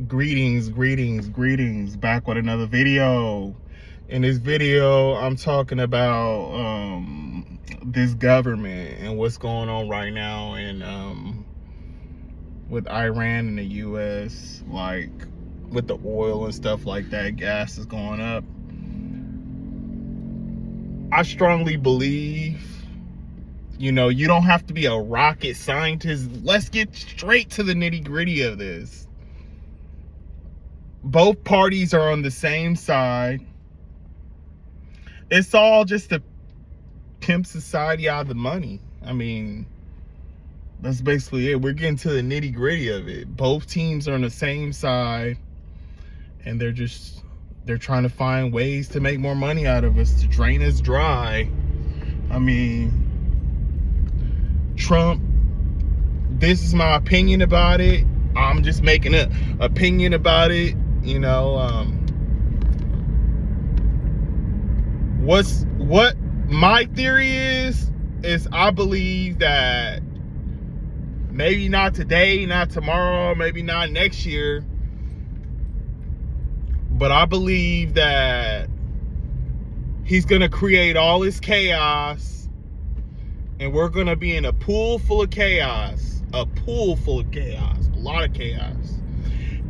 Greetings, back with another video. In this video, I'm talking about this government and what's going on right now and with Iran and the US, like with the oil and stuff like that. Gas is going up. I strongly believe, you don't have to be a rocket scientist. Let's get straight to the nitty-gritty of this. Both parties are on the same side. It's all just to pimp society out of the money. I mean, that's basically it. We're getting to the nitty-gritty of it. Both teams are on the same side, and they're trying to find ways to make more money out of us, to drain us dry. I mean, Trump, this is my opinion about it. I'm just making an opinion about it. What my theory is I believe that maybe not today, not tomorrow, maybe not next year, but I believe that he's gonna create all this chaos, and we're gonna be in a pool full of chaos, a lot of chaos.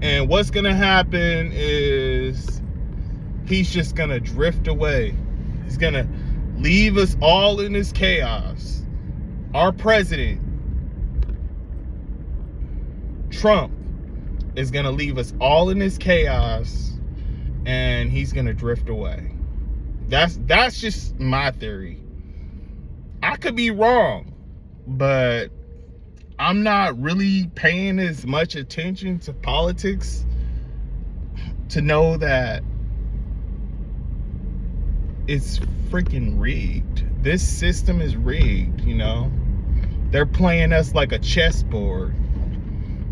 And what's gonna happen is he's just gonna drift away. He's gonna leave us all in this chaos. Our president, Trump, is gonna leave us all in this chaos, and he's gonna drift away. That's just my theory. I could be wrong, but I'm not really paying as much attention to politics to know that it's freaking rigged. This system is rigged, They're playing us like a chessboard.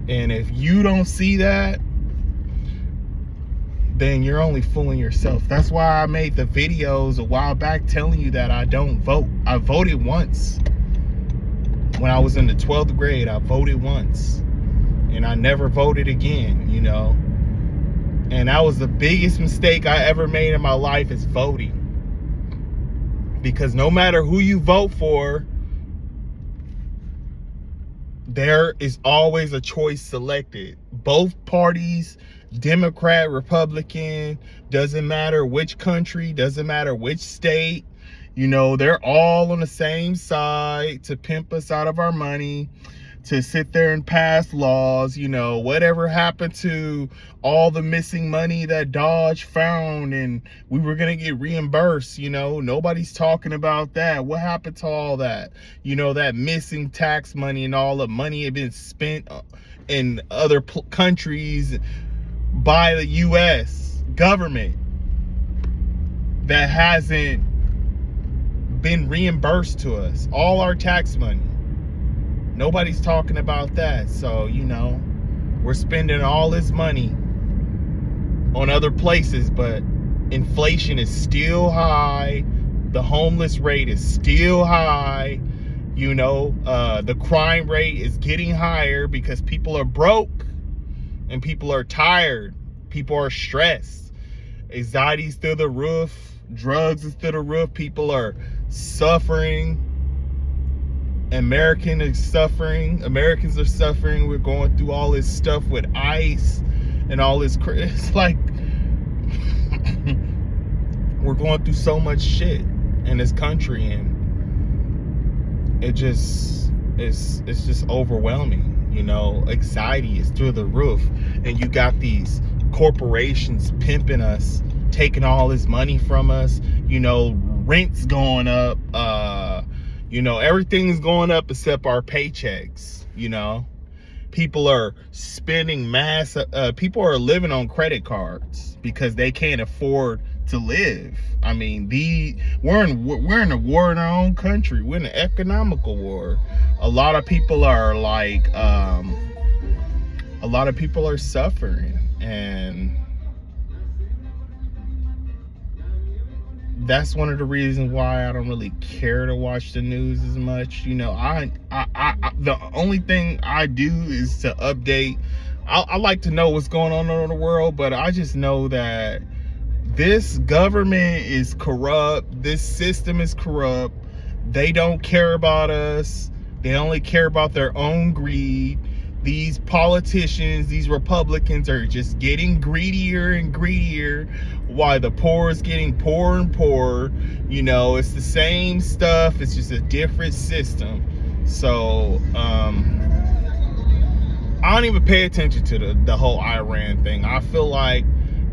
And if you don't see that, then you're only fooling yourself. That's why I made the videos a while back telling you that I don't vote. I voted once. When I was in the 12th grade, I voted once. And I never voted again, And that was the biggest mistake I ever made in my life, is voting. Because no matter who you vote for, there is always a choice selected. Both parties, Democrat, Republican, doesn't matter which country, doesn't matter which state, they're all on the same side to pimp us out of our money, to sit there and pass laws. Whatever happened to all the missing money that Dodge found and we were going to get reimbursed, nobody's talking about that. What happened to all that? That missing tax money and all the money had been spent in other countries by the U.S. government that hasn't been reimbursed to us. All our tax money. Nobody's talking about that. So, we're spending all this money on other places, but inflation is still high. The homeless rate is still high. The crime rate is getting higher because people are broke and people are tired. People are stressed. Anxiety's through the roof. Drugs is through the roof. People are suffering. Americans are suffering. We're going through all this stuff with ICE and all this. It's like we're going through so much shit in this country, and it's just overwhelming. Anxiety is through the roof, and you got these corporations pimping us, taking all this money from us. Rent's going up. Everything's going up except our paychecks. People are spending people are living on credit cards because they can't afford to live. I mean, we're in a war in our own country. We're in an economical war. A lot of people are suffering, and that's one of the reasons why I don't really care to watch the news as much. The only thing I do is to update. I like to know what's going on in the world, but I just know that this government is corrupt. This system is corrupt. They don't care about us. They only care about their own greed. These politicians, these Republicans are just getting greedier and greedier while the poor is getting poorer and poorer. You know, it's the same stuff. It's just a different system. So, I don't even pay attention to the whole Iran thing. I feel like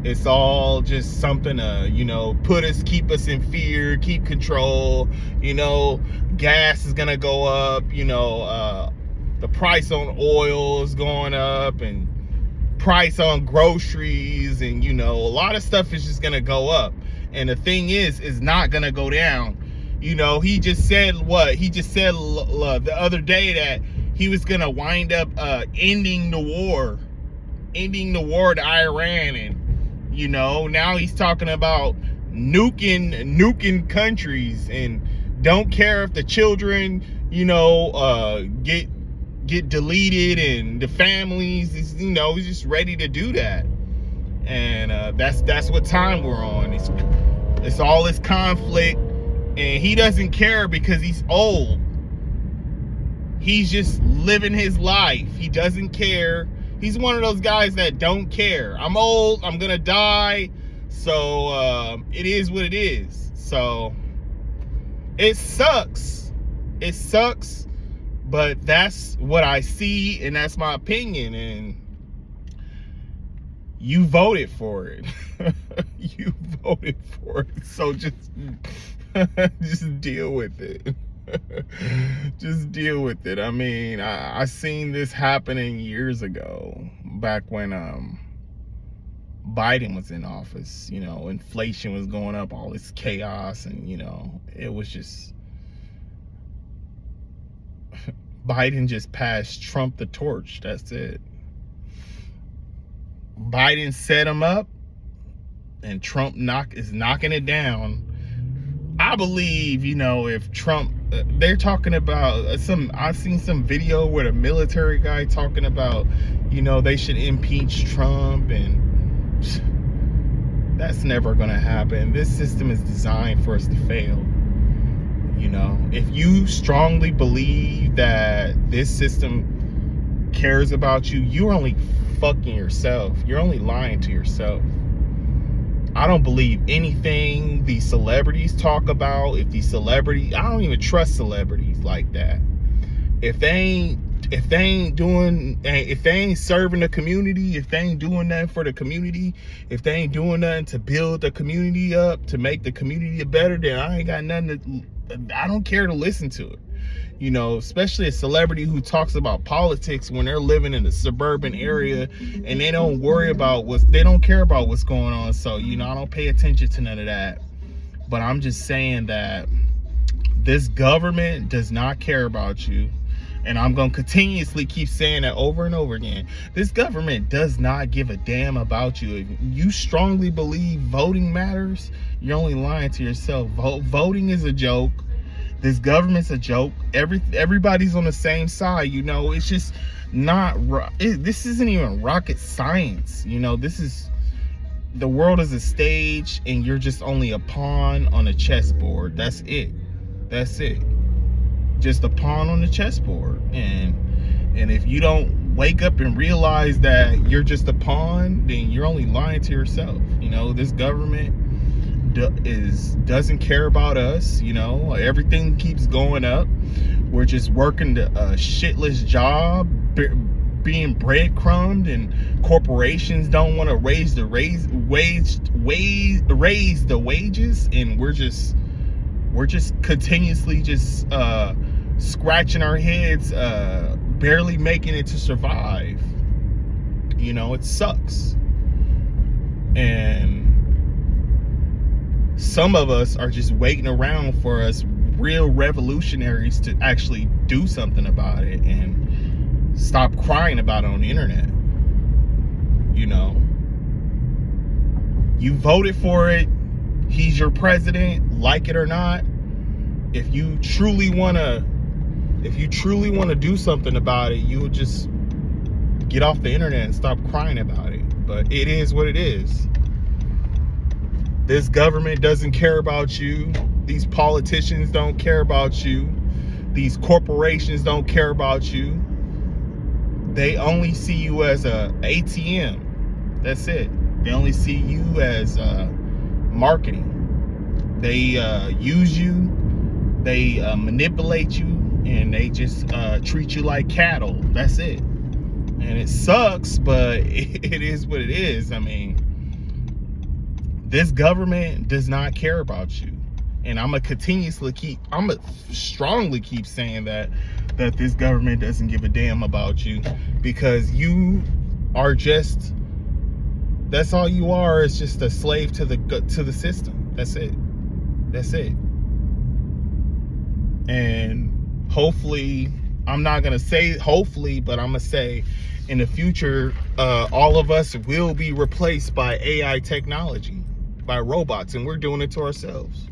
it's all just something to, you know, keep us in fear, keep control. You know, gas is gonna go up, you know, the price on oil is going up, and price on groceries, and, you know, a lot of stuff is just gonna go up. And the thing is not gonna go down. You know, he just said the other day that he was gonna wind up ending the war to Iran, and, you know, now he's talking about nuking countries, and don't care if the children, you know, get deleted, and the families, you know, he's just ready to do that. And that's what time we're on. It's all this conflict, and he doesn't care because he's old. He's just living his life. He doesn't care. He's one of those guys that don't care. I'm old. I'm gonna die. So it is what it is. So it sucks. It sucks. But that's what I see, and that's my opinion. And you voted for it. You voted for it. So just deal with it. Just deal with it. I mean, I seen this happening years ago, back when Biden was in office. You know, inflation was going up, all this chaos, and, you know, it was just Biden just passed Trump the torch. That's it. Biden set him up, and Trump is knocking it down. I believe, you know, if Trump, they're talking about I've seen some video where the military guy talking about, you know, they should impeach Trump, and that's never gonna happen. This system is designed for us to fail. You know, if you strongly believe that this system cares about you, you're only fucking yourself. You're only lying to yourself. I don't believe anything these celebrities talk about. I don't even trust celebrities like that. If they ain't serving the community, if they ain't doing nothing for the community, if they ain't doing nothing to build the community up, to make the community better, then I ain't got nothing I don't care to listen to it. You know, especially a celebrity who talks about politics when they're living in a suburban area, and they don't care about what's going on. So, you know, I don't pay attention to none of that. But I'm just saying that this government does not care about you. And I'm going to continuously keep saying that over and over again. This government does not give a damn about you. If you strongly believe voting matters, you're only lying to yourself. Voting is a joke. This government's a joke. Everybody's on the same side. You know, it's just not. This isn't even rocket science. You know, the world is a stage, and you're just only a pawn on a chessboard. That's it. That's it. Just a pawn on the chessboard. And if you don't wake up and realize that you're just a pawn, then you're only lying to yourself. You know, this government doesn't care about us. You know, everything keeps going up. We're just working a shitless job, being breadcrumbed, and corporations don't want to raise the wages, and we're just continuously just scratching our heads, barely making it to survive. You know, it sucks. And some of us are just waiting around for us real revolutionaries to actually do something about it and stop crying about it on the internet. You know, you voted for it. He's your president, like it or not. If you truly want to do something about it, you'll just get off the internet and stop crying about it. But it is what it is. This government doesn't care about you. These politicians don't care about you. These corporations don't care about you. They only see you as a ATM. That's it. They only see you as marketing. They use you, they manipulate you, and they just treat you like cattle. That's it. And it sucks, but it is what it is. I mean, this government does not care about you. And I'm gonna strongly keep saying that this government doesn't give a damn about you, because you are just, that's all you are, is just a slave to the system. That's it. That's it. And hopefully, I'm not gonna say hopefully, but I'm gonna say in the future, all of us will be replaced by AI technology, by robots, and we're doing it to ourselves.